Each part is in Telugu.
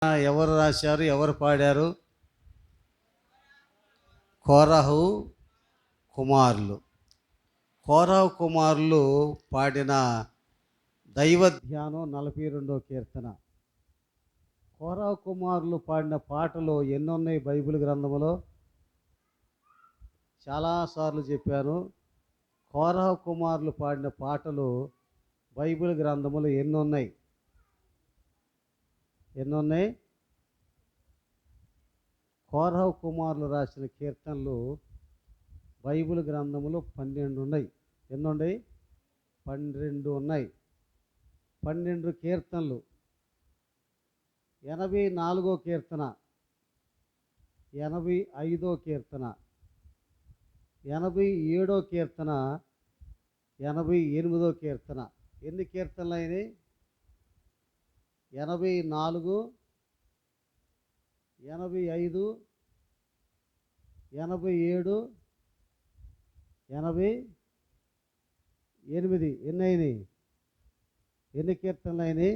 ఎవరు రాశారు, ఎవరు పాడారు? కోరహు కుమారులు. కోరహు కుమారులు పాడిన దైవ ధ్యానం 42వ కీర్తన. కోరహు కుమారులు పాడిన పాటలు ఎన్ని ఉన్నాయి బైబిల్ గ్రంథంలో? చాలాసార్లు చెప్పాను. కోరహు కుమారులు పాడిన పాటలు బైబిల్ గ్రంథంలో ఎన్ని ఉన్నాయి? కోరహు కుమారులు రాసిన కీర్తనలు బైబిల్ గ్రంథంలో 12 ఉన్నాయి. ఎన్ని ఉన్నాయి? 12 ఉన్నాయి. 12 కీర్తనలు. 84వ కీర్తన, 85వ కీర్తన, 87వ కీర్తన, 88వ కీర్తన. ఎన్ని కీర్తనలు అయినాయి? 84, 85, 87, 88. ఎన్ని అయినాయి? ఎన్ని కీర్తనలు అయినాయి?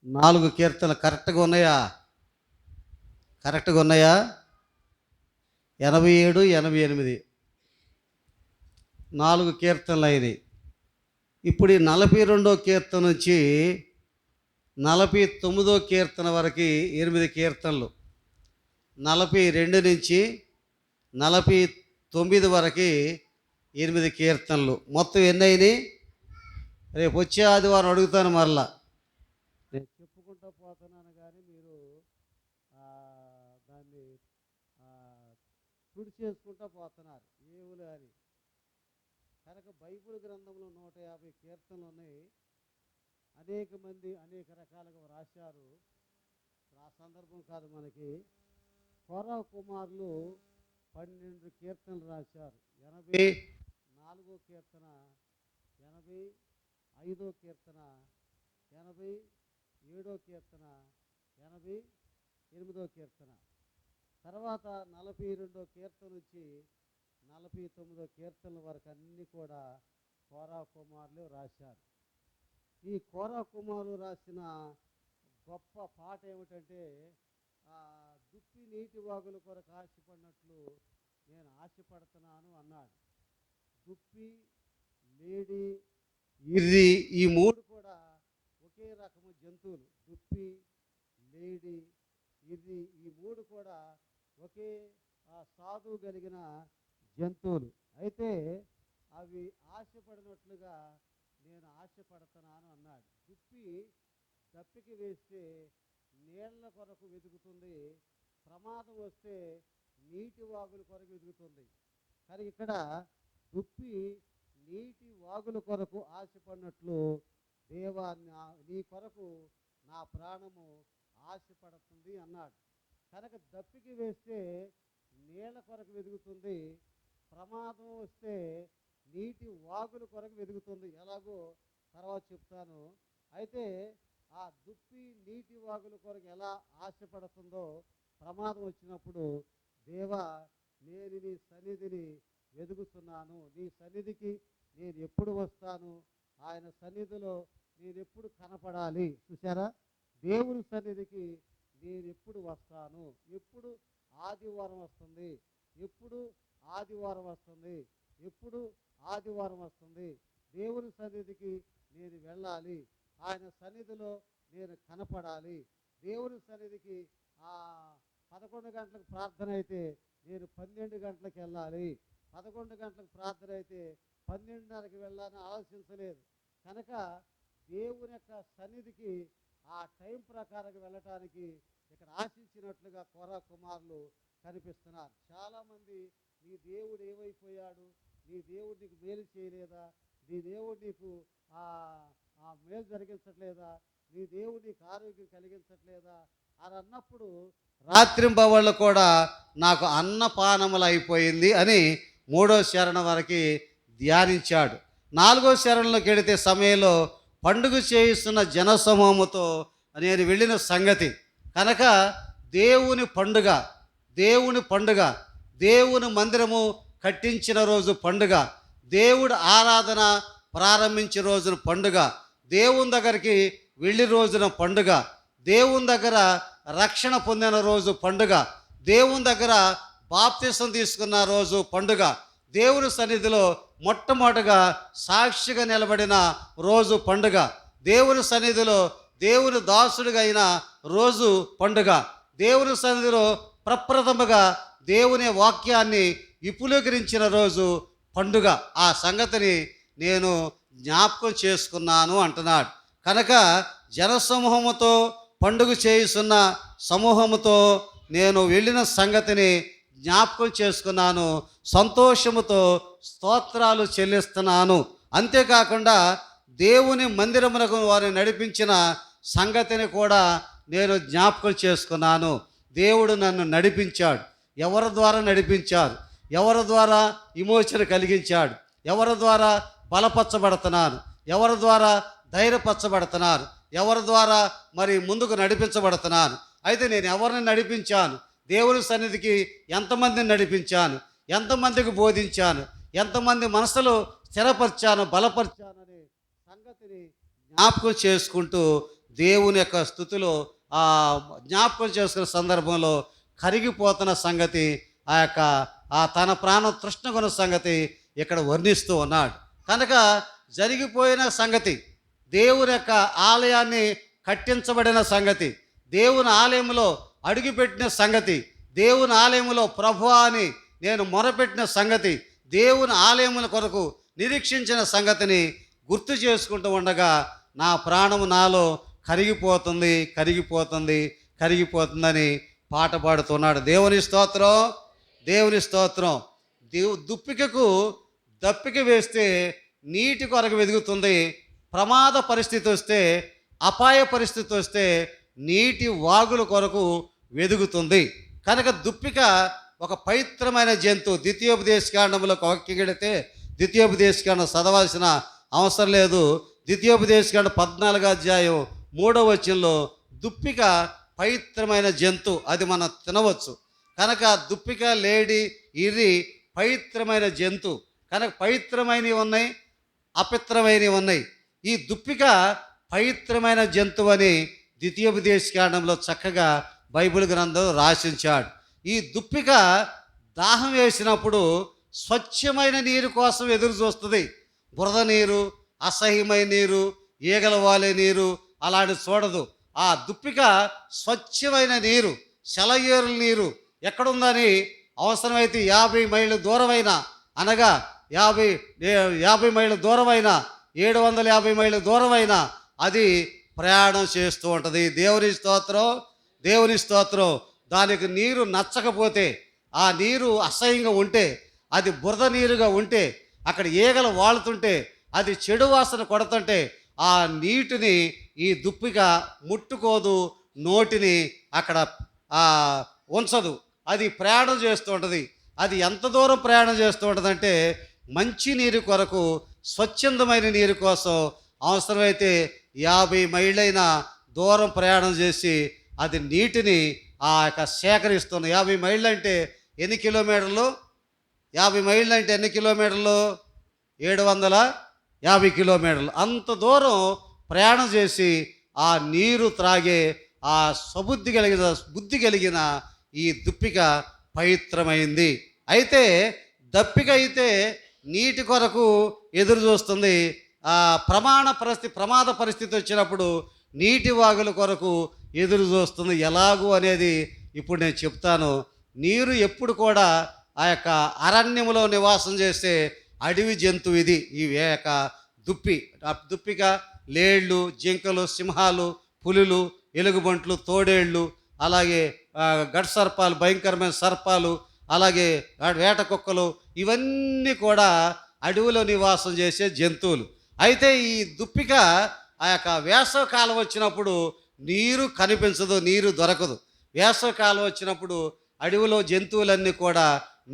4 కీర్తనలు. కరెక్ట్గా ఉన్నాయా? 87, 88, 4 కీర్తనలు అయినాయి. ఇప్పుడు ఈ 42వ కీర్తన నుంచి 49వ కీర్తన వరకు 8 కీర్తనలు. 42 నుంచి 49 వరకు 8 కీర్తనలు. మొత్తం ఎన్ని అయినాయి? రేపు వచ్చే ఆదివారం అడుగుతాను. మరలా నేను చెప్పుకుంటూ పోతున్నాను, కానీ మీరు దాన్ని తుడి చేసుకుంటూ పోతున్నారు ఏవులు అని. కనుక బైబిల్ గ్రంథంలో 150 కీర్తనలు ఉన్నాయి. అనేక మంది అనేక రకాలుగా రాశారు. ఆ సందర్భం కాదు మనకి. కోరహు కుమారులు 12 కీర్తనలు రాశారు. 84వ కీర్తన, 85వ కీర్తన, 87వ కీర్తన, 88వ కీర్తన. తర్వాత 42వ కీర్తన నుంచి 49వ కీర్తనల వరకు అన్నీ కూడా కోరహు కుమారులు రాశారు. ఈ కోరహు కుమారులు రాసిన గొప్ప పాట ఏమిటంటే, దుప్పి నీటి వాగుల కొరకు ఆశపడినట్లు నేను ఆశపడుతున్నాను అన్నాడు. దుప్పి, లేడి, ఇర్రి, ఈ 3 కూడా ఒకే రకము జంతువులు. దుప్పి, లేడి, ఇర్రి, ఈ 3 కూడా ఒకే సాధువు కలిగిన జంతువులు. అయితే అవి ఆశపడినట్లుగా నేను ఆశపడుతున్నాను అన్నాడు. దుప్పి దప్పికి వేస్తే నీళ్ల కొరకు వెతుకుతుంది, ప్రమాదం వస్తే నీటి వాగుల కొరకు వెతుకుతుంది. కానీ ఇక్కడ దుప్పి నీటి వాగుల కొరకు ఆశపడినట్లు, దేవా నీ కొరకు నా ప్రాణము ఆశపడుతుంది అన్నాడు. కనుక దప్పికి వేస్తే నీళ్ల కొరకు వెతుకుతుంది, ప్రమాదం వస్తే నీటి వాగుల కొరకు వెతుకుతుంది. ఎలాగో తర్వాత చెప్తాను. అయితే ఆ దుప్పి నీటి వాగుల కొరకు ఎలా ఆశపడుతుందో, ప్రమాదం వచ్చినప్పుడు దేవా నేను నీ సన్నిధిని వెతుకుతున్నాను, నీ సన్నిధికి నేను ఎప్పుడు వస్తాను, ఆయన సన్నిధిలో నేను ఎప్పుడు కనపడాలి. చూసారా? దేవుని సన్నిధికి నేను ఎప్పుడు వస్తాను, ఎప్పుడు ఆదివారం వస్తుంది, ఎప్పుడు ఆదివారం వస్తుంది, ఎప్పుడు ఆదివారం వస్తుంది. దేవుని సన్నిధికి నేను వెళ్ళాలి, ఆయన సన్నిధిలో నేను కనపడాలి. దేవుని సన్నిధికి 11 గంటలకు ప్రార్థన అయితే నేను 12 గంటలకు వెళ్ళాలి, 11 గంటలకు ప్రార్థన అయితే 12:30కి వెళ్ళాలని ఆలోచించలేదు. కనుక దేవుని యొక్క సన్నిధికి ఆ టైం ప్రకారం వెళ్ళటానికి ఇక్కడ ఆశించినట్లుగా కోరహు కుమారులు కనిపిస్తున్నారు. చాలామంది నీ దేవుడు ఏమైపోయాడు, నీ దేవుడు నీకు మేలు చేయలేదా, నీ దేవుడు నీకు మేలు జరిగించట్లేదా, నీ దేవుడు నీకు ఆరోగ్యం కలిగించట్లేదా అని అన్నప్పుడు, రాత్రింబవళ్ళు కూడా నాకు అన్నపానములు అయిపోయింది అని 3వ శరణం వరకు ధ్యానించాడు. 4వ శరణంలోకి వెళితే సమయంలో పండుగ చేయిస్తున్న జనసమూహముతో నేను వెళ్ళిన సంగతి. కనుక దేవుని పండుగ, దేవుని పండుగ, దేవుని మందిరము కట్టించిన రోజు పండుగ, దేవుడు ఆరాధన ప్రారంభించే రోజున పండుగ, దేవుని దగ్గరికి వెళ్ళి రోజున పండుగ, దేవుని దగ్గర రక్షణ పొందిన రోజు పండుగ, దేవుని దగ్గర బాప్తిసం తీసుకున్న రోజు పండుగ, దేవుని సన్నిధిలో మొట్టమొదటగా సాక్షిగా నిలబడిన రోజు పండుగ, దేవుని సన్నిధిలో దేవుని దాసుడిగా అయిన రోజు పండుగ, దేవుని సన్నిధిలో ప్రప్రథమగా దేవుని వాక్యాన్ని విపులీకరించిన రోజు పండుగ. ఆ సంగతిని నేను జ్ఞాపకం చేసుకున్నాను అంటున్నాడు. కనుక జనసమూహముతో పండుగ చేయుచున్న సమూహముతో నేను వెళ్ళిన సంగతిని జ్ఞాపకం చేసుకున్నాను, సంతోషముతో స్తోత్రాలు చెల్లిస్తున్నాను. అంతేకాకుండా దేవుని మందిరమునకు వారిని నడిపించిన సంగతిని కూడా నేను జ్ఞాపకం చేసుకున్నాను. దేవుడు నన్ను నడిపించాడు. ఎవరి ద్వారా నడిపించాడు? ఎవరి ద్వారా విమోచన కలిగించాడు? ఎవరి ద్వారా బలపరచబడుతున్నాను? ఎవరి ద్వారా ధైర్యపరచబడుతున్నాను? ఎవరి ద్వారా మరి ముందుకు నడిపించబడుతున్నాను? అయితే నేను ఎవరిని నడిపించాను? దేవుని సన్నిధికి ఎంతమందిని నడిపించాను? ఎంతమందికి బోధించాను? ఎంతమంది మనసులో స్థిరపరిచాను, బలపరిచాను అనే సంగతిని జ్ఞాపకం చేసుకుంటూ దేవుని యొక్క స్థుతిలో జ్ఞాపకం చేసుకునే సందర్భంలో కరిగిపోతున్న సంగతి, తన ప్రాణం తృష్ణగొన్న సంగతి ఇక్కడ వర్ణిస్తూ ఉన్నాడు. కనుక జరిగిపోయిన సంగతి, దేవుని యొక్క ఆలయాన్ని కట్టించబడిన సంగతి, దేవుని ఆలయంలో అడుగుపెట్టిన సంగతి, దేవుని ఆలయంలో ప్రభువా అని నేను మొరపెట్టిన సంగతి, దేవుని ఆలయముల కొరకు నిరీక్షించిన సంగతిని గుర్తు చేసుకుంటూ ఉండగా నా ప్రాణము నాలో కరిగిపోతుంది, కరిగిపోతుంది, కరిగిపోతుందని పాట పాడుతున్నాడు. దేవుని స్తోత్రం, దేవుని స్తోత్రం. దుప్పికకు దప్పిక వేస్తే నీటి కొరకు వెదుగుతుంది. ప్రమాద పరిస్థితి వస్తే, అపాయ పరిస్థితి వస్తే నీటి వాగుల కొరకు వెదుగుతుంది. కనుక దుప్పిక ఒక పవిత్రమైన జంతువు. ద్వితీయోపదేశకాండంలోకి ఒక్కిగడితే ద్వితీయోపదేశకాండం చదవాల్సిన అవసరం లేదు. ద్వితీయోపదేశకాండం 14వ అధ్యాయం 3వ వచనంలో దుప్పిక పవిత్రమైన జంతువు, అది మనం తినవచ్చు. కనుక దుప్పిక, లేడి, ఇరి పవిత్రమైన జంతువు. కనుక పవిత్రమైనవి ఉన్నాయి, అపవిత్రమైనవి ఉన్నాయి. ఈ దుప్పిక పవిత్రమైన జంతువు అని ద్వితీయోపదేశకాండంలో చక్కగా బైబిల్ గ్రంథం రాసించాడు. ఈ దుప్పిక దాహం వేసినప్పుడు స్వచ్ఛమైన నీరు కోసం ఎదురు చూస్తుంది. బురద నీరు, అసహ్యమైన నీరు, ఈగల వాలే నీరు అలాంటి చూడదు. ఆ దుప్పిక స్వచ్ఛమైన నీరు, సెలయేరుల నీరు ఎక్కడుందని అవసరమైతే 50 మైళ్ళ దూరమైన, అనగా 50 మైళ్ళ దూరమైన, 750 మైళ్ళ దూరమైన అది ప్రయాణం చేస్తూ ఉంటుంది. దేవుని స్తోత్రం, దేవుని స్తోత్రం. దానికి నీరు నచ్చకపోతే, ఆ నీరు అసహ్యంగా ఉంటే, అది బురద నీరుగా ఉంటే, అక్కడ ఈగలు వాళ్తుంటే, అది చెడు వాసన కొడుతుంటే ఆ నీటిని ఈ దుప్పిక ముట్టుకోదు, నోటిని అక్కడ ఉంచదు. అది ప్రయాణం చేస్తూ ఉంటుంది. అది ఎంత దూరం ప్రయాణం చేస్తూ ఉంటుందంటే మంచి నీరు కొరకు, స్వచ్ఛందమైన నీరు కోసం అవసరమైతే 50 మైళ్ళైన దూరం ప్రయాణం చేసి అది నీటిని సేకరిస్తుంది. 50 మైళ్ళు అంటే ఎన్ని కిలోమీటర్లు? 50 మైళ్ళు అంటే ఎన్ని కిలోమీటర్లు? 750 కిలోమీటర్లు. అంత దూరం ప్రయాణం చేసి ఆ నీరు త్రాగే ఆ బుద్ధి కలిగిన ఈ దుప్పిక పవిత్రమైంది. అయితే దప్పిక అయితే నీటి కొరకు ఎదురు చూస్తుంది. ప్రమాద పరిస్థితి వచ్చినప్పుడు నీటి వాగుల కొరకు ఎదురు చూస్తుంది. ఎలాగూ అనేది ఇప్పుడు నేను చెప్తాను. నీరు ఎప్పుడు కూడా ఆ యొక్క అరణ్యములో నివాసం చేసే అడవి జంతువు ఇది. ఈ యొక్క దుప్పిక లేళ్ళు, జింకలు, సింహాలు, పులులు, ఎలుగుబంట్లు, తోడేళ్ళు, అలాగే గడ్సర్పాలు, భయంకరమైన సర్పాలు, అలాగే వేట కుక్కలు, ఇవన్నీ కూడా అడవిలో నివాసం చేసే జంతువులు. అయితే ఈ దుప్పిక ఆ యొక్క వేసవ కాలం వచ్చినప్పుడు నీరు కనిపించదు, నీరు దొరకదు. వేసవ కాలం వచ్చినప్పుడు అడవిలో జంతువులన్నీ కూడా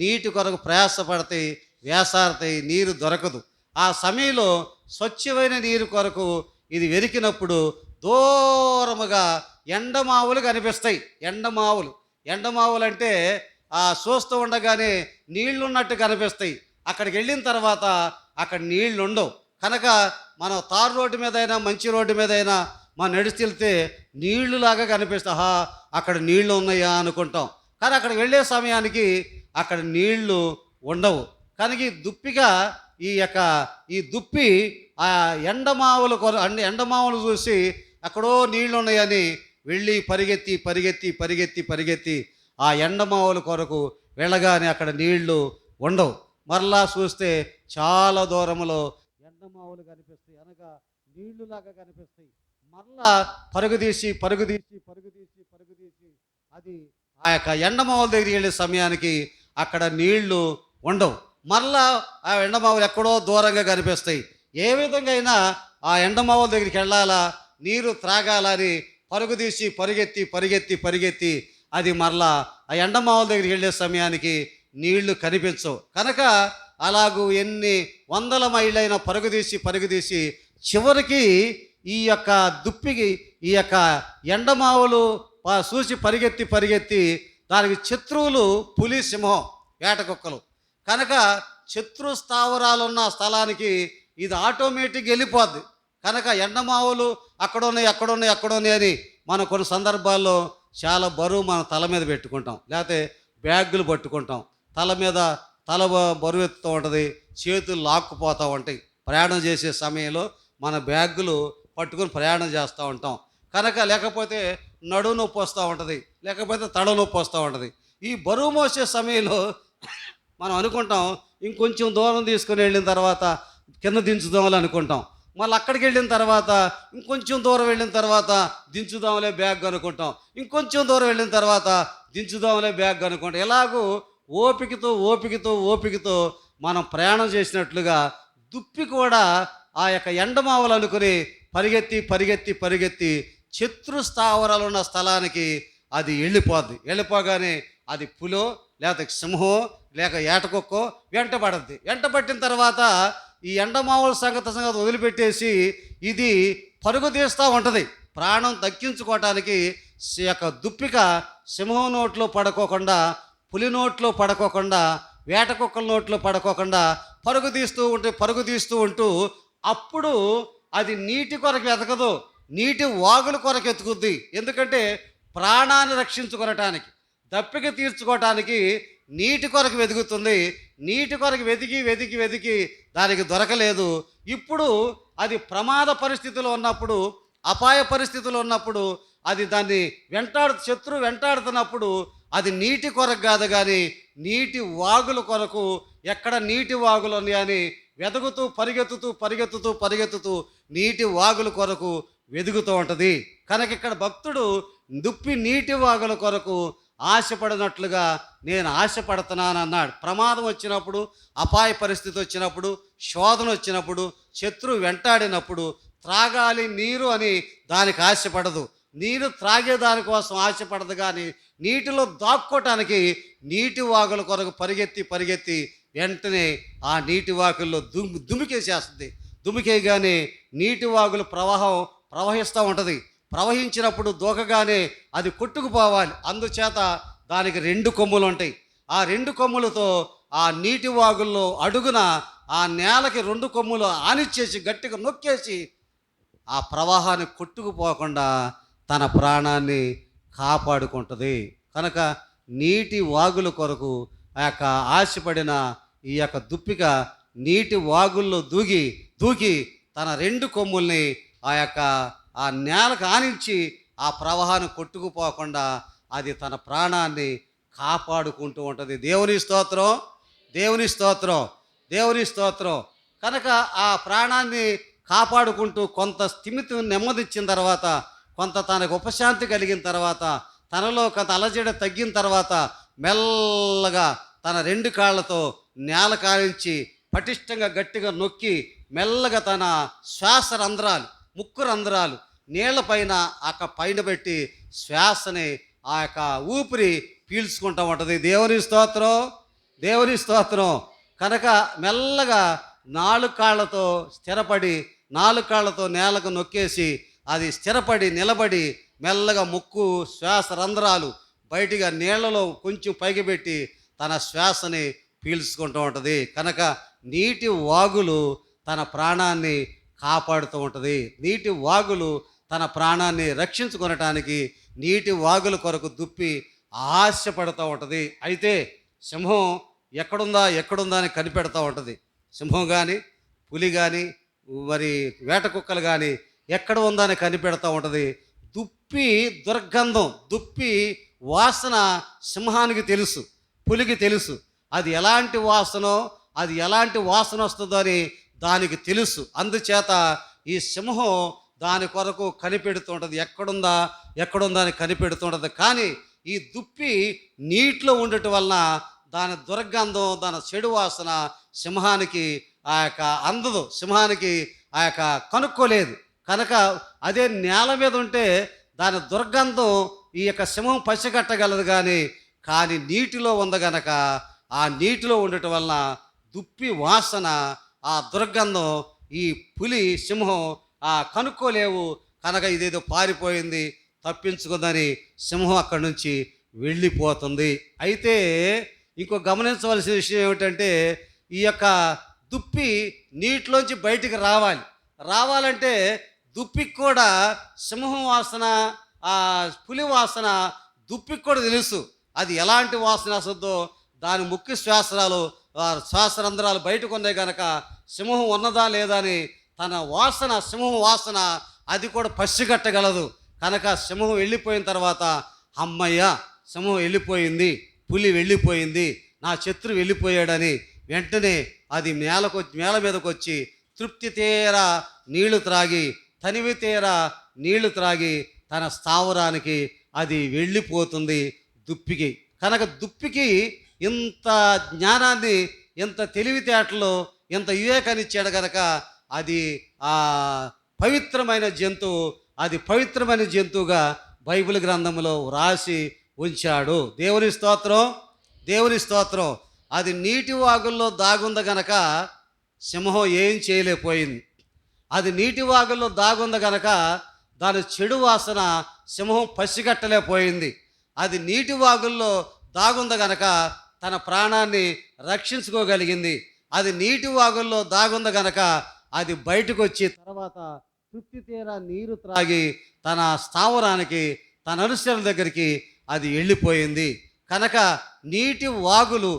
నీటి కొరకు ప్రయాసపడతాయి, వేసారతాయి, నీరు దొరకదు. ఆ సమయంలో స్వచ్ఛమైన నీరు కొరకు ఇది వెరికినప్పుడు దూరముగా ఎండమావులు కనిపిస్తాయి. ఎండమావులు అంటే చూస్తూ ఉండగానే నీళ్లున్నట్టు కనిపిస్తాయి. అక్కడికి వెళ్ళిన తర్వాత అక్కడ నీళ్లు ఉండవు. కనుక మనం తారు రోడ్డు మీద అయినా, మంచి రోడ్డు మీద అయినా మనం నడిచి వెళ్తే నీళ్లులాగా కనిపిస్తాయి. ఆహా, అక్కడ నీళ్లు ఉన్నాయా అనుకుంటాం. కానీ అక్కడికి వెళ్ళే సమయానికి అక్కడ నీళ్లు ఉండవు. కనుక ఈ దుప్పిగా ఈ దుప్పి ఆ ఎండమావులు చూసి అక్కడో నీళ్లు ఉన్నాయని వెళ్ళి పరిగెత్తి పరిగెత్తి పరిగెత్తి పరిగెత్తి ఆ ఎండమావుల కొరకు వెళ్ళగానే అక్కడ నీళ్లు ఉండవు. మరలా చూస్తే చాలా దూరంలో ఎండమావులు కనిపిస్తాయి, అనగా నీళ్లులాగా కనిపిస్తాయి. మరలా పరుగుదీసి పరుగుదీసి పరుగుదీసి పరుగుదీసి అది ఎండమావుల దగ్గరికి వెళ్ళే సమయానికి అక్కడ నీళ్లు ఉండవు. మరలా ఆ ఎండమావులు ఎక్కడో దూరంగా కనిపిస్తాయి. ఏ విధంగా అయినా ఆ ఎండమావుల దగ్గరికి వెళ్ళాలా, నీరు త్రాగాలని పరుగుదీసి పరిగెత్తి పరిగెత్తి పరిగెత్తి అది మరలా ఆ ఎండమావుల దగ్గరికి వెళ్ళే సమయానికి నీళ్లు కనిపించవు. కనుక అలాగూ ఎన్ని వందల మైళ్ళైనా పరుగుదీసి పరుగుదీసి చివరికి దుప్పికి ఎండమావులు చూసి పరిగెత్తి పరిగెత్తి దానికి శత్రువులు పులి, సింహం, వేటకుక్కలు. కనుక శత్రు స్థావరాలున్న స్థలానికి ఇది ఆటోమేటిక్ వెళ్ళిపోద్ది. కనుక ఎండమావులు అక్కడున్నాయి అని మనం కొన్ని సందర్భాల్లో చాలా బరువు మన తల మీద పెట్టుకుంటాం, లేకపోతే బ్యాగులు పట్టుకుంటాం. తల బరువు ఎత్తుతూ ఉంటుంది, చేతులు లాక్కుపోతూ ఉంటాయి. ప్రయాణం చేసే సమయంలో మన బ్యాగులు పట్టుకొని ప్రయాణం చేస్తూ ఉంటాం. కనుక లేకపోతే నడుము నొప్పి వస్తూ ఉంటుంది, లేకపోతే తడ నొప్పి వస్తూ ఉంటుంది. ఈ బరువు మోసే సమయంలో మనం అనుకుంటాం ఇంకొంచెం దూరం తీసుకుని వెళ్ళిన తర్వాత కింద దించుదామని అనుకుంటాం. మళ్ళీ అక్కడికి వెళ్ళిన తర్వాత ఇంకొంచెం దూరం వెళ్ళిన తర్వాత దించుదాంలే బ్యాగ్ అనుకుంటాం. ఇంకొంచెం దూరం వెళ్ళిన తర్వాత దించుదాంలే బ్యాగ్ అనుకుంటాం. ఎలాగూ ఓపికతో ఓపికతో ఓపికతో మనం ప్రయాణం చేసినట్లుగా దుప్పి కూడా ఆ ఎండమావులు అనుకుని పరిగెత్తి పరిగెత్తి పరిగెత్తి శత్రు స్థావరాలు ఉన్న స్థలానికి అది వెళ్ళిపోద్ది. వెళ్ళిపోగానే అది పులో, లేకపోతే సింహో, లేక ఏటకొక్కో వెంటబడద్ది. వెంటబట్టిన తర్వాత ఈ ఎండమావుల సంగతి వదిలిపెట్టేసి ఇది పరుగు తీస్తూ ఉంటుంది. ప్రాణం దక్కించుకోవటానికి దుప్పిక సింహం నోట్లో పడుకోకుండా, పులి నోట్లో పడుకోకుండా, వేటకుక్కల నోట్లో పడుకోకుండా పరుగు తీస్తూ ఉంటూ అప్పుడు అది నీటి కొరకు వెతకదు, నీటి వాగుల కొరకు ఎతుకుద్ది. ఎందుకంటే ప్రాణాన్ని రక్షించుకోవటానికి, దప్పిక తీర్చుకోవటానికి నీటి కొరకు వెతుకుతుంది. నీటి కొరకు వెతికి వెతికి వెతికి దానికి దొరకలేదు. ఇప్పుడు అది ప్రమాద పరిస్థితిలో ఉన్నప్పుడు, అపాయ పరిస్థితిలో ఉన్నప్పుడు, అది దాన్ని శత్రువు వెంటాడుతున్నప్పుడు అది నీటి కొరకు కాదు కానీ నీటి వాగుల కొరకు, ఎక్కడ నీటి వాగులు ఉన్నాయని వెతుకుతూ పరిగెత్తుతూ పరిగెత్తుతూ పరిగెత్తుతూ నీటి వాగుల కొరకు వెతుకుతూ ఉంటుంది. కనుక ఇక్కడ భక్తుడు దుప్పి నీటి వాగుల కొరకు ఆశపడినట్లుగా నేను ఆశపడుతున్నాను అన్నాడు. ప్రమాదం వచ్చినప్పుడు, అపాయ పరిస్థితి వచ్చినప్పుడు, శోధన వచ్చినప్పుడు, శత్రువు వెంటాడినప్పుడు త్రాగాలి నీరు అని దానికి ఆశపడదు. నీరు త్రాగే దానికోసం ఆశపడదు కానీ నీటిలో దాక్కోవటానికి నీటి వాగుల కొరకు పరిగెత్తి పరిగెత్తి వెంటనే ఆ నీటి వాగుల్లో దుమికేసేస్తుంది. దుమికేయగానే నీటి వాగుల ప్రవహిస్తూ ఉంటుంది. ప్రవహించినప్పుడు దూకగానే అది కొట్టుకుపోవాలి. అందుచేత దానికి 2 కొమ్ములు ఉంటాయి. ఆ 2 కొమ్ములతో ఆ నీటి వాగుల్లో అడుగున ఆ నేలకి 2 కొమ్ములు ఆనిచ్చేసి గట్టిగా నొక్కేసి ఆ ప్రవాహాన్ని కొట్టుకుపోకుండా తన ప్రాణాన్ని కాపాడుకుంటుంది. కనుక నీటి వాగుల కొరకు ఆశపడిన ఈ దుప్పిక నీటి వాగుల్లో దూకి తన 2 కొమ్ముల్ని ఆ నేలకు ఆనించి ఆ ప్రవాహాన్ని కొట్టుకుపోకుండా అది తన ప్రాణాన్ని కాపాడుకుంటూ ఉంటుంది. దేవుని స్తోత్రం, దేవుని స్తోత్రం, దేవుని స్తోత్రం. కనుక ఆ ప్రాణాన్ని కాపాడుకుంటూ కొంత స్థిమితి నెమ్మదిచ్చిన తర్వాత, కొంత తనకు ఉపశాంతి కలిగిన తర్వాత, తనలో కొంత అలజడి తగ్గిన తర్వాత మెల్లగా తన 2 కాళ్ళతో నేల కాలించి పటిష్టంగా గట్టిగా నొక్కి మెల్లగా తన శ్వాస రంధ్రాలు, ముక్కు రంధ్రాలు నీళ్ల పైన పైన పెట్టి శ్వాసని ఊపిరి పీల్చుకుంటూ ఉంటుంది. దేవుని స్తోత్రం, దేవుని స్తోత్రం. కనుక మెల్లగా 4 కాళ్ళతో స్థిరపడి 4 కాళ్ళతో నేలకు నొక్కేసి అది స్థిరపడి నిలబడి మెల్లగా ముక్కు శ్వాస రంధ్రాలు బయటిగా నీళ్లలో కొంచెం పైకి పెట్టి తన శ్వాసని పీల్చుకుంటూ ఉంటుంది. కనుక నీటి వాగులు తన ప్రాణాన్ని కాపాడుతూ ఉంటుంది. నీటి వాగులు తన ప్రాణాన్ని రక్షించుకొనటానికి నీటి వాగుల కొరకు దుప్పి ఆశపడుతూ ఉంటుంది. అయితే సింహం ఎక్కడుందా అని కనిపెడతా ఉంటుంది. సింహం కానీ, పులి కానీ, మరి వేట కుక్కలు కానీ ఎక్కడ ఉందా అని కనిపెడతా ఉంటుంది. దుప్పి దుర్గంధం, దుప్పి వాసన సింహానికి తెలుసు, పులికి తెలుసు. అది ఎలాంటి వాసన వస్తుందో అని దానికి తెలుసు. అందుచేత ఈ సింహం దాని కొరకు కనిపెడుతుంటుంది, ఎక్కడుందా అని కనిపెడుతుంటుంది. కానీ ఈ దుప్పి నీటిలో ఉండటం వలన దాని దుర్గంధం, దాని చెడు వాసన సింహానికి అందదు, సింహానికి కనుక్కోలేదు. కనుక అదే నేల మీద ఉంటే దాని దుర్గంధం ఈ సింహం పసిగట్టగలదు. కానీ నీటిలో ఉంది గనక ఆ నీటిలో ఉండటం వలన దుప్పి వాసన, ఆ దుర్గంధం ఈ పులి, సింహం కనుక్కోలేవు. కనుక ఇదేదో పారిపోయింది, తప్పించుకుందని సింహం అక్కడి నుంచి వెళ్ళిపోతుంది. అయితే ఇంకో గమనించవలసిన విషయం ఏమిటంటే, ఈ దుప్పి నీటిలోంచి బయటికి రావాలంటే దుప్పికి కూడా సింహం వాసన, పులి వాసన దుప్పికి కూడా తెలుసు. అది ఎలాంటి వాసన వస్తుందో, దాని ముఖ్య శ్వాసరంధ్రాలు బయటకు ఉన్నాయి కనుక సింహం ఉన్నదా లేదా అని తన వాసన, సింహం వాసన అది కూడా పసిగట్టగలదు. కనుక సింహం వెళ్ళిపోయిన తర్వాత అమ్మయ్య, సింహం వెళ్ళిపోయింది, పులి వెళ్ళిపోయింది, నా శత్రువు వెళ్ళిపోయాడని వెంటనే అది నేల మీదకి వచ్చి తృప్తి తీర నీళ్లు త్రాగి, తనివి తీర నీళ్లు త్రాగి తన స్థావరానికి అది వెళ్ళిపోతుంది దుప్పికి. కనుక దుప్పికి ఇంత జ్ఞానాన్ని, ఇంత తెలివితేటలు, ఇంత వివేకాన్ని ఇచ్చాడు కనుక అది పవిత్రమైన జంతువు, అది పవిత్రమైన జంతువుగా బైబిల్ గ్రంథంలో వ్రాసి ఉంచాడు. దేవుని స్తోత్రం. అది నీటి వాగుల్లో దాగుంది గనక సింహం ఏం చేయలేకపోయింది. అది నీటి వాగుల్లో దాగుంది గనక దాని చెడు వాసన సింహం పసిగట్టలేకపోయింది. అది నీటి వాగుల్లో దాగుంది గనక తన ప్రాణాన్ని రక్షించుకోగలిగింది. అది నీటి వాగుల్లో దాగుంది గనక అది బయటకు వచ్చి తర్వాత తృప్తి తీరా నీరు త్రాగి తన స్థావరానికి, తన అనుచరుల దగ్గరికి అది వెళ్ళిపోయింది. కనుక నీటి వాగులు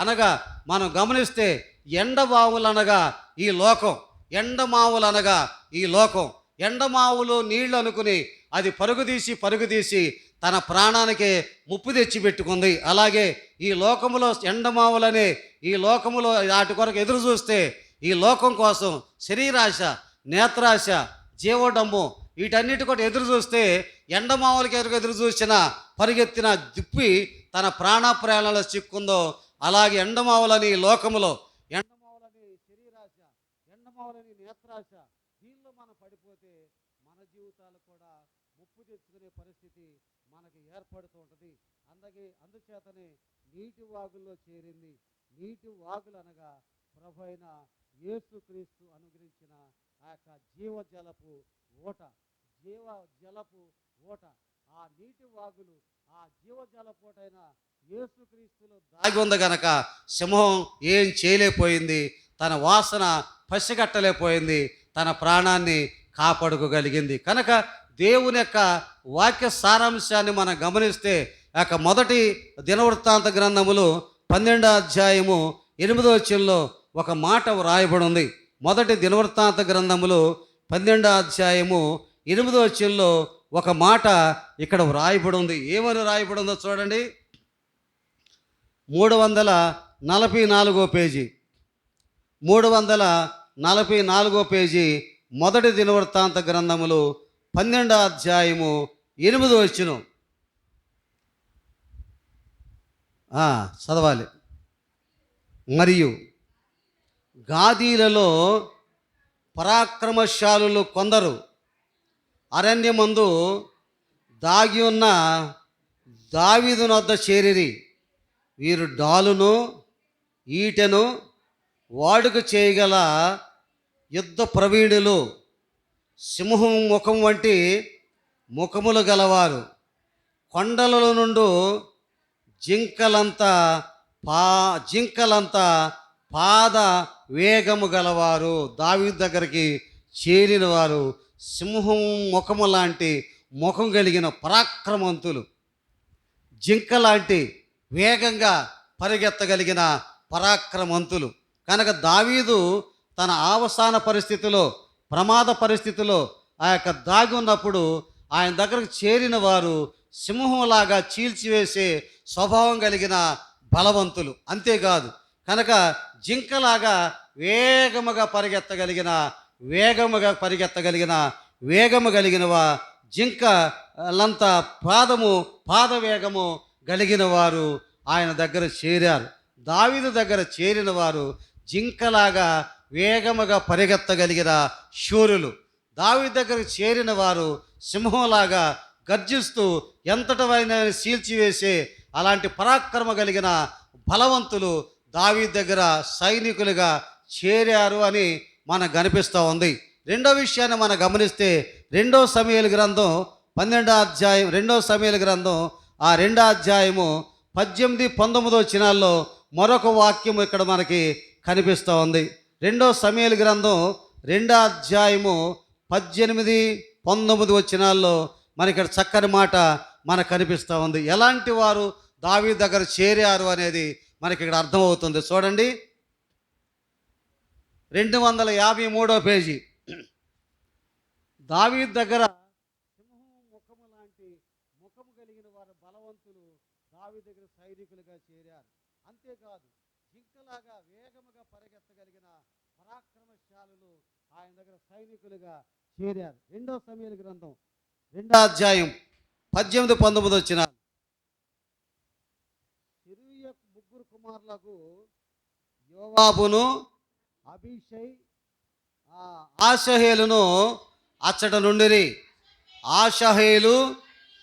అనగా మనం గమనిస్తే ఎండమావులు అనగా ఈ లోకం, ఎండమావులు నీళ్లు అనుకుని అది పరుగుదీసి తన ప్రాణానికి ముప్పు తెచ్చి పెట్టుకుంది. అలాగే ఈ లోకములో ఎండమావులనే ఈ లోకములో వాటి కొరకు ఎదురు చూస్తే, ఈ లోకం కోసం శరీరాశ, నేత్రాశ, జీవడమ్ము వీటన్నిటి కూడా ఎదురు చూస్తే, ఎండమావులకి ఎదురు చూసిన పరిగెత్తిన దుప్పి తన ప్రాణాప్రాణాలలో చిక్కుందో, అలాగే ఎండమావులని లోకములో, ఎండమావులని శరీరాశ, ఎండమావులని నేత్రాశ, దీనిలో మనం పడిపోతే మన జీవితాలు కూడా ముప్పు తెచ్చుకునే పరిస్థితి మనకి ఏర్పడుతూ ఉంటుంది. అందుచేతనే నీటి వాగుల్లో చేరింది. నీటి వాగులు అనగా ప్రభు అయిన యేసుక్రీస్తు అనుగ్రహించిన జీవజలపు ఓట. ఆ నీటి వాగులు, ఆ జీవజలపు ఓటైన యేసుక్రీస్తులో దాగి ఉంది గనక సింహం ఏం చేయలేకపోయింది, తన వాసన పసిగట్టలేకపోయింది, తన ప్రాణాన్ని కాపాడుకోగలిగింది. కనుక దేవుని వాక్య సారాంశాన్ని మనం గమనిస్తే, మొదటి దినవృత్తాంత గ్రంథములు 12వ అధ్యాయము 8వ వచనంలో ఒక మాట వ్రాయబడి ఉంది. మొదటి దినవృత్తాంత గ్రంథములు 12వ అధ్యాయము 8వ వచనంలో ఒక మాట ఇక్కడ వ్రాయబడి ఉంది. ఏమని వ్రాయబడి ఉందో చూడండి. 344 పేజీ, 344 పేజీ, మొదటి దినవృత్తాంత గ్రంథములు 12వ అధ్యాయము 8వ వచనం చదవాలి. మరియు గాదీలలో పరాక్రమశాలులు కొందరు అరణ్యమందు దాగి ఉన్న దావీదు వద్ద చేరిరి. వీరు డాలును ఈటెను వాడుక చేయగల యుద్ధ ప్రవీణులు, సింహం ముఖం వంటి ముఖములు గలవారు, కొండల నుండి జింకలంతా పాద వేగము గలవారు దావీదు దగ్గరికి చేరిన వారు సింహం ముఖము లాంటి ముఖం కలిగిన పరాక్రమవంతులు, జింక లాంటి వేగంగా పరిగెత్తగలిగిన పరాక్రమవంతులు. కనుక దావీదు తన అవసాన పరిస్థితిలో, ప్రమాద పరిస్థితిలో ఆ యొక్క దాగి ఉన్నప్పుడు ఆయన దగ్గరకు చేరిన వారు సింహంలాగా చీల్చివేసే స్వభావం కలిగిన బలవంతులు. అంతేకాదు, కనుక జింకలాగా వేగము కలిగినవా జింక లంతా పాదవేగము కలిగిన వారు ఆయన దగ్గర చేరారు. దావీదు దగ్గర చేరిన వారు జింకలాగా వేగముగా పరిగెత్తగలిగిన శూరులు. దావీదు దగ్గర చేరిన వారు సింహంలాగా గర్జిస్తూ ఎంతటైనా చీల్చివేసే అలాంటి పరాక్రమ కలిగిన బలవంతులు దావీదు దగ్గర సైనికులుగా చేరారు అని మనకు కనిపిస్తూ ఉంది. రెండో విషయాన్ని మనం గమనిస్తే 2 సమూయేలు గ్రంథం 12వ అధ్యాయం, 2 సమూయేలు గ్రంథం 2వ అధ్యాయము 18, 19 వచనాల్లో మరొక వాక్యం ఇక్కడ మనకి కనిపిస్తూ ఉంది. 2 సమూయేలు గ్రంథం 2వ అధ్యాయము 18, 19 వచనాల్లో మనకి ఇక్కడ చక్కని మాట మనకు కనిపిస్తూ ఉంది. ఎలాంటి వారు దావీదు దగ్గర చేరారు అనేది మనకి ఇక్కడ అర్థమవుతుంది. చూడండి, 253వ పేజీ. దావీదు దగ్గర సింహం ముఖము లాంటి ముఖము కలిగిన వారు బలవంతులు దావీదు దగ్గర సైనికులుగా చేరారు. అంతేకాదు, జింకలాగా వేగముగా పరిగెత్తగలిగిన పరాక్రమశాలులు ఆయన దగ్గర సైనికులుగా చేరారు. 2 సమూయేలు గ్రంథం 2వ అధ్యాయం 18, 19 వచ్చిన సిరియా ముగ్గురు కుమారులకు యోవాబును, అబీషై, ఆషహేలును అచ్చట నుండిరి. ఆషహేలు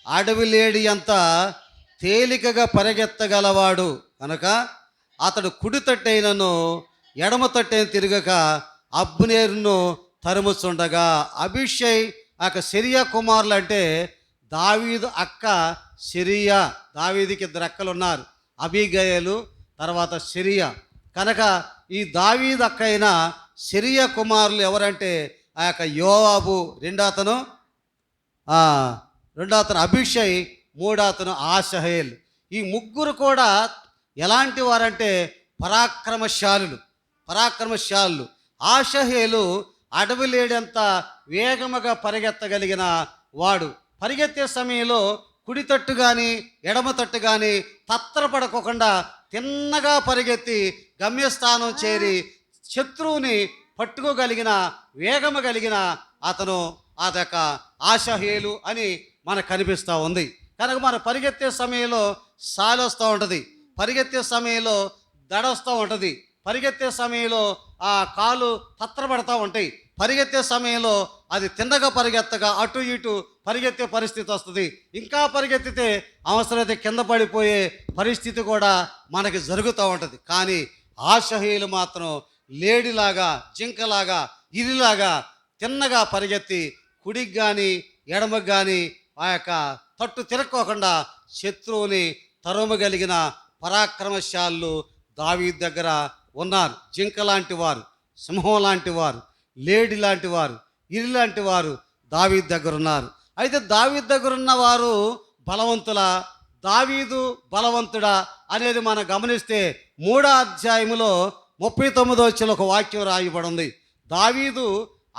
అడవి లేడి అంత తేలికగా పరిగెత్తగలవాడు కనుక అతడు కుడి తట్టైనను ఎడమ తట్టైన తిరగక అబ్నేరును తరుముచుండగా, అబీషై సిరియా కుమారులు అంటే దావీదు అక్క సిరియా. దావీదుకి 2 అక్కలు ఉన్నారు, అబీగయలు, తర్వాత సిరియా. కనుక ఈ దావీదు అక్క అయిన సిరియా కుమారులు ఎవరంటే యోవాబు, రెండో అతను అబీషై, మూడో అతను ఆషహేల్. ఈ ముగ్గురు కూడా ఎలాంటి వారంటే పరాక్రమశాలులు. ఆషహేలు అడవి లేడంత వేగముగా పరిగెత్తగలిగిన వాడు. పరిగెత్తే సమయంలో కుడి తట్టు కానీ ఎడమ తట్టు కానీ తత్తరపడకోకుండా తిన్నగా పరిగెత్తి గమ్యస్థానం చేరి శత్రువుని పట్టుకోగలిగిన వేగము కలిగిన అతను అదొక ఆషహేలు అని మనకు కనిపిస్తూ ఉంది. కనుక మన పరిగెత్తే సమయంలో సాలి వస్తూ ఉంటుంది, పరిగెత్తే సమయంలో దడొస్తూ ఉంటుంది, పరిగెత్తే సమయంలో ఆ కాలు తత్తరపడతా ఉంటాయి, పరిగెత్తే సమయంలో అది తిన్నగా పరిగెత్తగా అటు ఇటు పరిగెత్తే పరిస్థితి వస్తుంది. ఇంకా పరిగెత్తితే అవసరమైతే కింద పడిపోయే పరిస్థితి కూడా మనకి జరుగుతూ ఉంటుంది. కానీ ఆషహేలు మాత్రం లేడిలాగా, జింకలాగా, ఇరిలాగా తిన్నగా పరిగెత్తి కుడికి కానీ ఎడమకు కానీ ఆ యొక్క తట్టు తిరక్కోకుండా శత్రువుని తరుమగలిగిన పరాక్రమశాలు దావీదు దగ్గర ఉన్నారు. జింక లాంటి వారు, సింహం లాంటి వారు, లేడి లాంటి వారు, ఇరి లాంటి వారు దావీదు దగ్గర ఉన్నారు. అయితే దావీదు దగ్గర ఉన్న వారు బలవంతులా, దావీదు బలవంతుడా అనేది మనం గమనిస్తే 3వ అధ్యాయములో 39వ వచనంలో ఒక వాక్యం రాయబడి ఉంది. దావీదు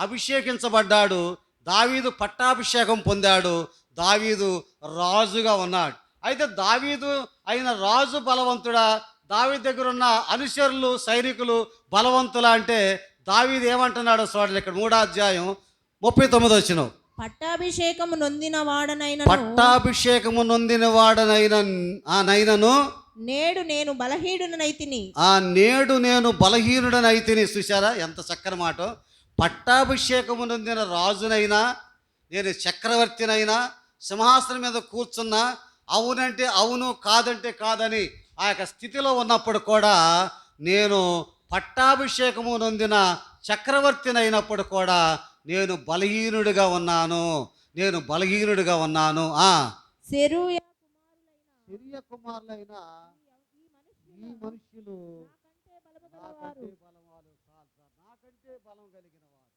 అభిషేకించబడ్డాడు, దావీదు పట్టాభిషేకం పొందాడు, దావీదు రాజుగా ఉన్నాడు. అయితే దావీదు అయిన రాజు బలవంతుడా, దావీదు దగ్గర ఉన్న అనుచరులు సైనికులు బలవంతులా అంటే దావీదు ఏమంటున్నాడో చూడండి. ఇక్కడ 3వ అధ్యాయం 39వ వచనం. పట్టాభిషేకము నొందిన వాడనైనను నేడు నేను బలహీనుడనైతిని. చూశారా ఎంత చక్కని మాట. పట్టాభిషేకము నొందిన రాజునైనా, నేను చక్రవర్తినైనా, సింహాసనం మీద కూర్చున్నా, అవునంటే అవును, కాదంటే కాదని ఆ యొక్క స్థితిలో ఉన్నప్పుడు కూడా, నేను పట్టాభిషేకము నొందిన చక్రవర్తినైనప్పుడు కూడా నేను బలహీనుడిగా ఉన్నాను. సిరియా కుమారులైన ఈ మనుషులు నాకంటే బలం కలిగిన వారు.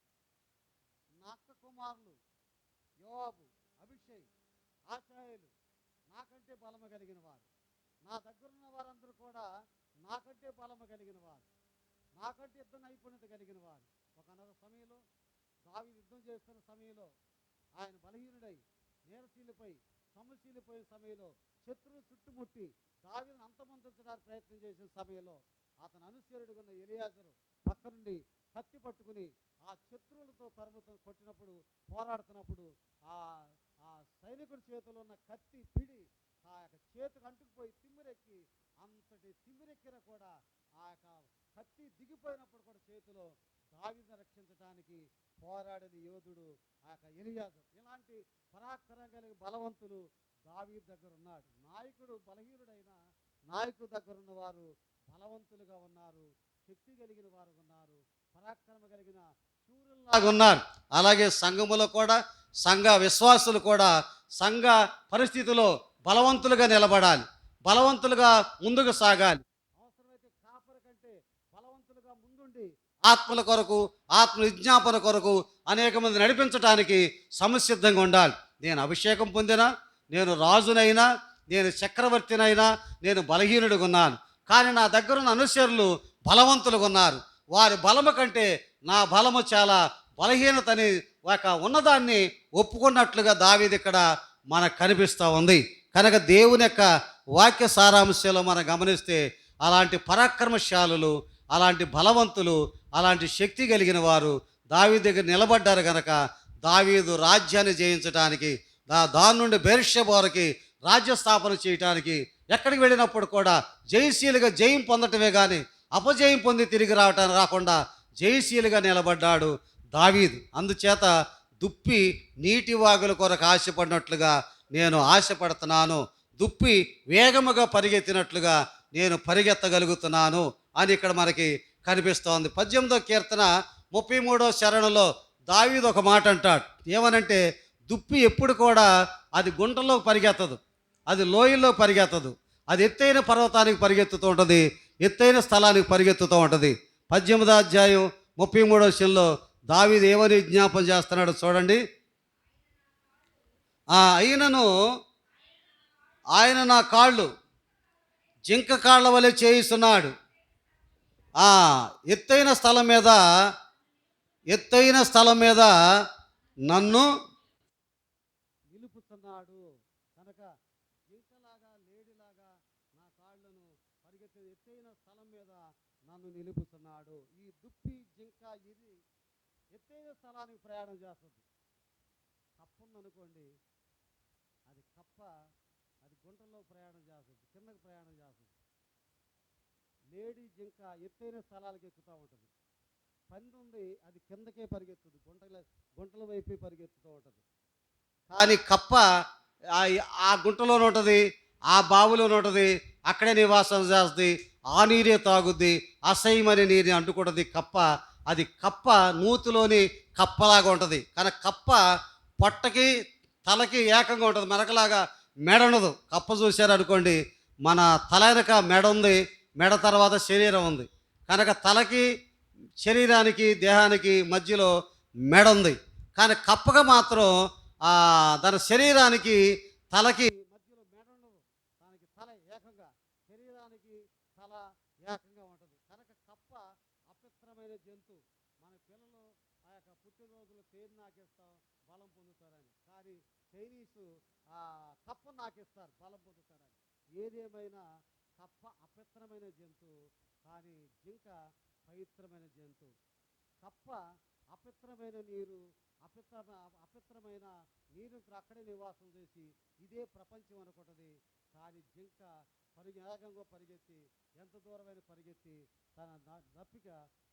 కుమారులు యోవాబు, అభిషేక్, ఆశాయేలు నాకంటే బలము కలిగిన వారు. నా దగ్గరున్న వారందరూ కూడా నాకంటే బలము కలిగిన వారు, నాకంటే యుద్ధ నైపుణ్యత కలిగిన వారు. ఒకనొక సమయంలో దావీదు యుద్ధం చేస్తున్న సమయంలో ఆయన బలహీనుడై నేరశీలిపై సమశీలిపోయిన సమయంలో శత్రువు చుట్టుముట్టి దావీదును అంతమొందించడానికి ప్రయత్నం చేసిన సమయంలో అతను అనుచరుడుగా ఉన్న ఎలియాజరు పక్క నుండి కత్తి పట్టుకుని ఆ శత్రువులతో కొట్టినప్పుడు, పోరాడుతున్నప్పుడు ఆ ఆ సైనికుడి చేతిలో ఉన్న కత్తి పిడి ఆ యొక్క చేతికి అంటుకుపోయి తిమ్మిరెక్కి, అంతటి తిమ్మిరెక్కిన కూడా ఆ యొక్క కత్తి దిగిపోయినప్పుడు కూడా చేతిలో దావీదును రక్షించడానికి పోరాడిన యోధుడు ఆ యొక్క ఎలియాజరు. ఇలాంటి పరాక్రమం కలిగిన బలవంతులు దావీదు దగ్గర ఉన్నాడు. నాయకుడు బలహీనుడైన నాయకుడు దగ్గర ఉన్న వారు బలవంతులుగా ఉన్నారు, శక్తి కలిగిన వారు ఉన్నారు, పరాక్రమ కలిగిన శూరుల్లాగా ఉన్నారు. అలాగే సంఘములో కూడా సంఘ విశ్వాసులు కూడా సంఘ పరిస్థితిలో బలవంతులుగా నిలబడాలి, బలవంతులుగా ముందుకు సాగాలి. అవసరమైతే కాపరి కంటే బలవంతులుగా ముందుండి ఆత్మల కొరకు, ఆత్మ విజ్ఞాపన కొరకు అనేక మంది నడిపించడానికి సంసిద్ధంగా ఉండాలి. నేను అభిషేకం పొందినా, నేను రాజునైనా, నేను చక్రవర్తినైనా, నేను బలహీనుడిగా ఉన్నాను. కానీ నా దగ్గర ఉన్న అనుచరులు బలవంతులుగా ఉన్నారు. వారి బలము కంటే నా బలము చాలా బలహీనతని ఒక ఉన్నదాన్ని ఒప్పుకున్నట్లుగా దావీదు ఇక్కడ మనకు కనిపిస్తూ ఉంది. కనుక దేవుని యొక్క వాక్య సారాంశంలో మనం గమనిస్తే అలాంటి పరాక్రమశాలులు, అలాంటి బలవంతులు, అలాంటి శక్తి కలిగిన వారు దావీదు దగ్గర నిలబడ్డారు. కనుక దావీదు రాజ్యాన్ని జయించడానికి, దాని నుండి బెర్షెబాకి రాజ్య స్థాపన చేయడానికి ఎక్కడికి వెళ్ళినప్పుడు కూడా జయశీలుగా జయం పొందటమే కానీ అపజయం పొంది తిరిగి రాకుండా జయశీలుగా నిలబడ్డాడు దావీదు. అందుచేత దుప్పి నీటి వాగుల కొరకు ఆశపడినట్లుగా నేను ఆశపడుతున్నాను, దుప్పి వేగముగా పరిగెత్తినట్లుగా నేను పరిగెత్తగలుగుతున్నాను అని ఇక్కడ మనకి కనిపిస్తోంది. 18వ కీర్తన 33వ శరణంలో దావీదు ఒక మాట అంటాడు. ఏమనంటే, దుప్పి ఎప్పుడు కూడా అది గుంటలో పరిగెత్తదు, అది లోయల్లో పరిగెత్తదు, అది ఎత్తైన పర్వతానికి పరిగెత్తుతూ ఉంటుంది, ఎత్తైన స్థలానికి పరిగెత్తుతూ ఉంటుంది. 18వ అధ్యాయం 33వ వచనంలో దావీదు ఏమని జ్ఞాపం చేస్తున్నాడు చూడండి. అయినను ఆయన నా కాళ్ళు జింక కాళ్ళ వలె చేయిస్తున్నాడు, ఎత్తైన స్థలం మీద నన్ను నిలుపుతున్నాడు. కనుక జింకలాగా లేడిలాగా నా కాళ్ళను పరిగెత్తే ఎత్తైన స్థలం మీద నన్ను నిలుపుతున్నాడు. ఈ దుప్పి జింక ఇది ఎత్తైన స్థలానికి ప్రయాణం చేస్తుంది. కప్ప ఉందనుకోండి, అది గుంటల్లో ప్రయాణం చేస్తుంది, కిందకి ప్రయాణం చేస్తుంది. లేడీ జింక ఎత్తైన స్థలాలకు ఎక్కుతూ ఉంటుంది. పంది ఉంది, అది కిందకే పరిగెత్తుంది, గుంటల వైపే పరిగెత్తుతూ ఉంటుంది. కానీ కప్ప ఆ గుంటలోనే ఉంటుంది, ఆ బావిలోనే ఉంటుంది, అక్కడే నివాసం చేస్తుంది, ఆ నీరే తాగుద్ది, అసహ్యమనే నీరుని అంటుకుంటుంది కప్ప. అది కప్ప నూతిలోని కప్పలాగా ఉంటుంది. కానీ కప్ప పొట్టకి తలకి ఏకంగా ఉంటుంది, మెడకలాగా మెడ ఉండదు. కప్ప చూశారనుకోండి, మన తల వెనక మెడ ఉంది, మెడ తర్వాత శరీరం ఉంది. కనుక తలకి శరీరానికి దేహానికి మధ్యలో మెడ ఉంది. కానీ కప్పగా మాత్రం దాని శరీరానికి తలకి మధ్యలో మెడ ఉండదు, దానికి తల ఏకంగా, శరీరానికి తల ఏకంగా ఉంటుంది. కనుక కప్ప అపవిత్రమైన జంతువు. మన పిల్లలు ఆ యొక్క పుట్టినరోజులు పేరు నాకిస్తాం బలం పొందుతారని, కానీ చైనీసు కప్ప నాకిస్తారు బలం పొందుతారని. ఏదేమైనా కప్ప అపవిత్రమైన జంతువు, కానీ జింక పవిత్రమైన జంతువు. కప్ప అపవిత్రమైన నీరు అక్కడే నివాసం చేసి ఇదే ప్రపంచం అనుకుంటుంది. కానీ జింక వేగంగా పరిగెత్తి, ఎంత దూరమైన పరిగెత్తి తన దప్పిక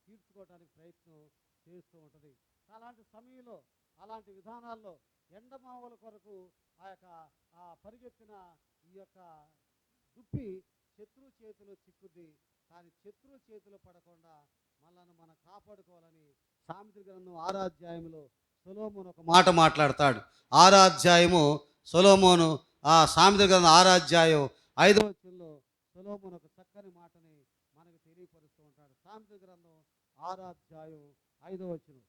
తీర్చుకోవడానికి ప్రయత్నం చేస్తూ ఉంటుంది. అలాంటి సమయంలో, అలాంటి విధానాల్లో ఎండమావుల కొరకు పరిగెత్తిన ఈ యొక్క దుప్పి శత్రువు చేతిలో చిక్కుద్ది. కానీ శత్రువు చేతిలో పడకుండా మనల్ని మనం కాపాడుకోవాలని సామెతల గ్రంథం 6వ అధ్యాయంలో సొలొమోను ఒక మాట మాట్లాడతాడు. 6వ అధ్యాయము సొలొమోను, సామెతల గ్రంథం 6వ అధ్యాయం 5వ వచనంలో సొలొమోను ఒక చక్కని మాటని మనకు తెలియపరుస్తూ ఉంటాడు. సామెతల గ్రంథం 6వ అధ్యాయం 5వ వచనం,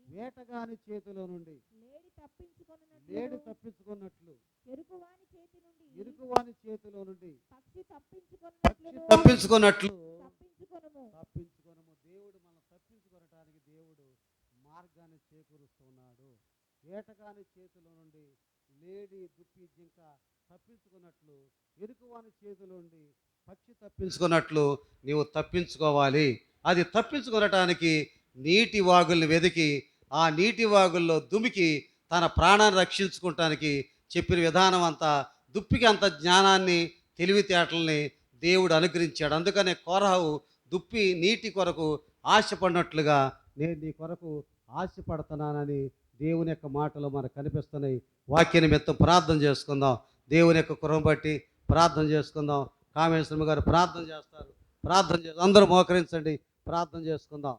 వేటగాని చేతిలో నుండి లేడి తప్పించుకొనున్నట్లు లేడి తప్పించుకున్నట్లు ఎరుకువాని చేతి నుండి ఇరుకువాని చేతిలో నుండి పక్షి పక్షి తప్పించుకొనున్నట్లు తప్పించుకున్నట్లు తప్పించుకొనుము. తప్పించుకొనము. దేవుడు మనం తప్పించుకొనటానికి దేవుడు మార్గాన్ని చేకూరుస్తున్నాడు. వేటగాని చేతిలో నుండి లేడి దుప్పి జింక తప్పించుకున్నట్లు ఎరుకువాని చేతిలో నుండి పక్షి తప్పించుకున్నట్లు నీవు తప్పించుకోవాలి. అది తప్పించుకొనటానికి నీటి వాగుల్ని వెతికి ఆ నీటి వాగుల్లో దుమికి తన ప్రాణాన్ని రక్షించుకోవటానికి చెప్పిన విధానం అంతా దుప్పికి అంత జ్ఞానాన్ని తెలివితేటల్ని దేవుడు అనుగ్రహించాడు. అందుకనే కోరహు దుప్పి నీటి కొరకు ఆశపడినట్లుగా నేను నీ కొరకు ఆశపడుతున్నానని దేవుని యొక్క మాటలు మనకు కనిపిస్తున్నాయి. వాక్య నిమిత్తం ప్రార్థన చేసుకుందాం. దేవుని యొక్క కృపను బట్టి ప్రార్థన చేసుకుందాం. కామేశ్వరమ్మ గారు ప్రార్థన చేస్తారు. ప్రార్థన చేసి అందరూ మోకరించండి. ప్రార్థన చేసుకుందాం.